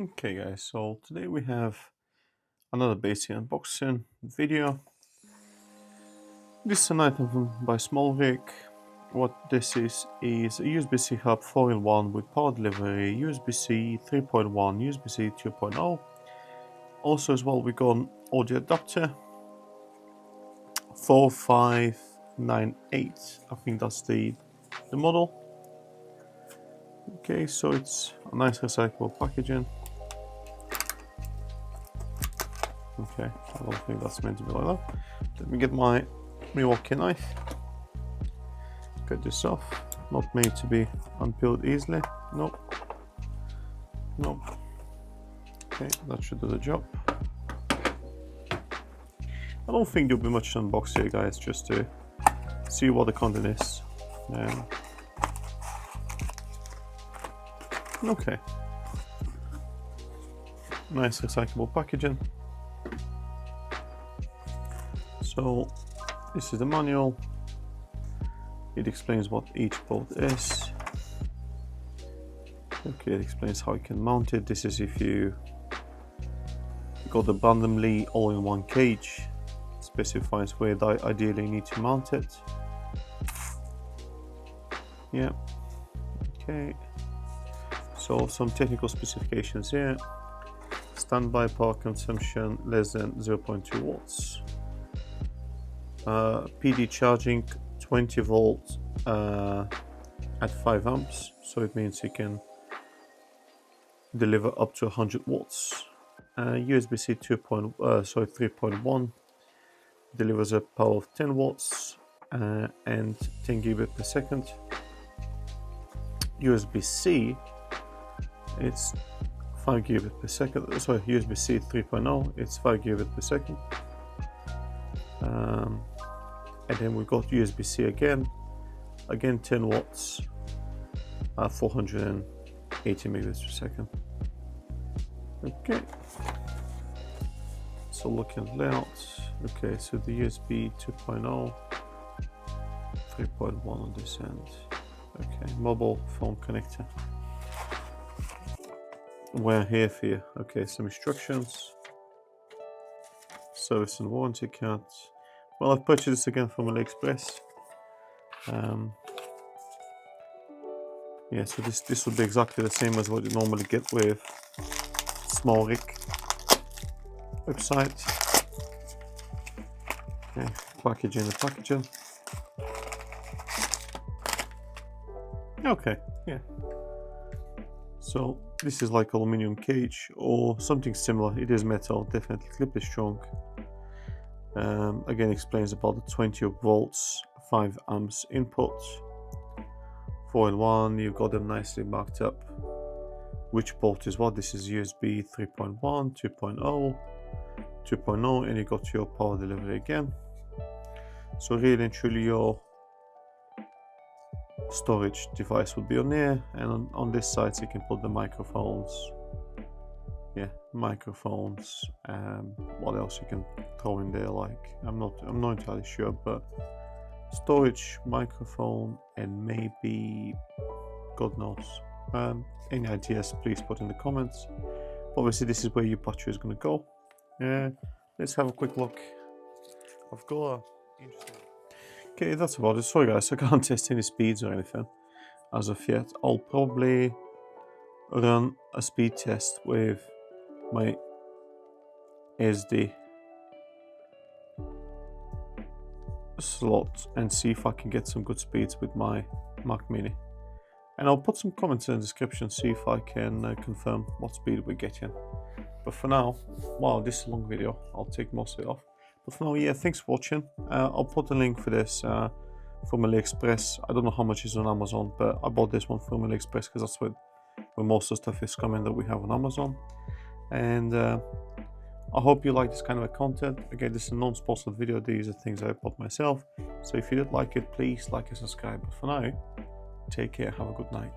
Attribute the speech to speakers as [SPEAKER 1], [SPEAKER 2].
[SPEAKER 1] Okay guys, so today we have another basic unboxing video. This is an item by Smallrig. What this is a USB-C hub 4-in-1 with power delivery, USB-C 3.1, USB-C 2.0. Also as well we got an audio adapter 4598, I think that's the model. Okay, so it's a nice recyclable packaging. Okay, I don't think that's meant to be like that. Let me get my Milwaukee knife. Cut this off. Not made to be unpeeled easily. Nope. Nope. Okay, that should do the job. I don't think there'll be much to unbox here, guys, just to see what the content is. Okay. Nice recyclable packaging. So this is the manual. It explains what each bolt is. Okay, it explains how you can mount it. This is if you got a randomly all-in-one cage. It specifies where ideally you need to mount it. Yeah. Okay. So some technical specifications here. Standby power consumption less than 0.2 watts. PD charging 20 volts at 5 amps, so it means you can deliver up to 100 watts. USB-C 3.1 delivers a power of 10 watts and 10 gigabit per second. USB-C, it's 5 gigabit per second. Sorry, USB-C 3.0, it's 5 gigabit per second. And then we've got USB-C again 10 watts, 480 megabits per second. Okay, so looking at layout. Okay, so the USB 2.0, 3.1 on this end. Okay, mobile phone connector. We're here for you. Okay, some instructions, service and warranty card. Well, I've purchased this again from AliExpress. Yeah, so this would be exactly the same as what you normally get with Smallrig website. Okay, packaging the packaging. Okay, yeah. So this is like aluminium cage or something similar. It is metal, definitely clip is strong. Again, explains about the 20 volts, 5 amps input. 4-in-1, you've got them nicely marked up. Which port is what? This is USB 3.1, 2.0, 2.0, and you got your power delivery again. So really and truly your storage device would be on there, and on this side you can put the microphones. Yeah, microphones. What else you can throw in there? Like I'm not entirely sure, but storage, microphone, and maybe God knows. Any ideas? Please put in the comments. Obviously, this is where your battery is going to go. Let's have a quick look. I've got a interesting. Okay, that's about it. Sorry guys, I can't test any speeds or anything as of yet. I'll probably run a speed test with my SD slot and see if I can get some good speeds with my Mac Mini. And I'll put some comments in the description, see if I can confirm what speed we're getting. But for now, wow, this is a long video. I'll take most of it off. But for now, yeah, thanks for watching. I'll put a link for this from AliExpress. I don't know how much is on Amazon, but I bought this one from AliExpress because that's where most of the stuff is coming that we have on Amazon. And I hope you like this kind of a content. Again, this is a non-sponsored video. These are things I bought myself. So if you did like it, please like and subscribe. But for now, take care. Have a good night.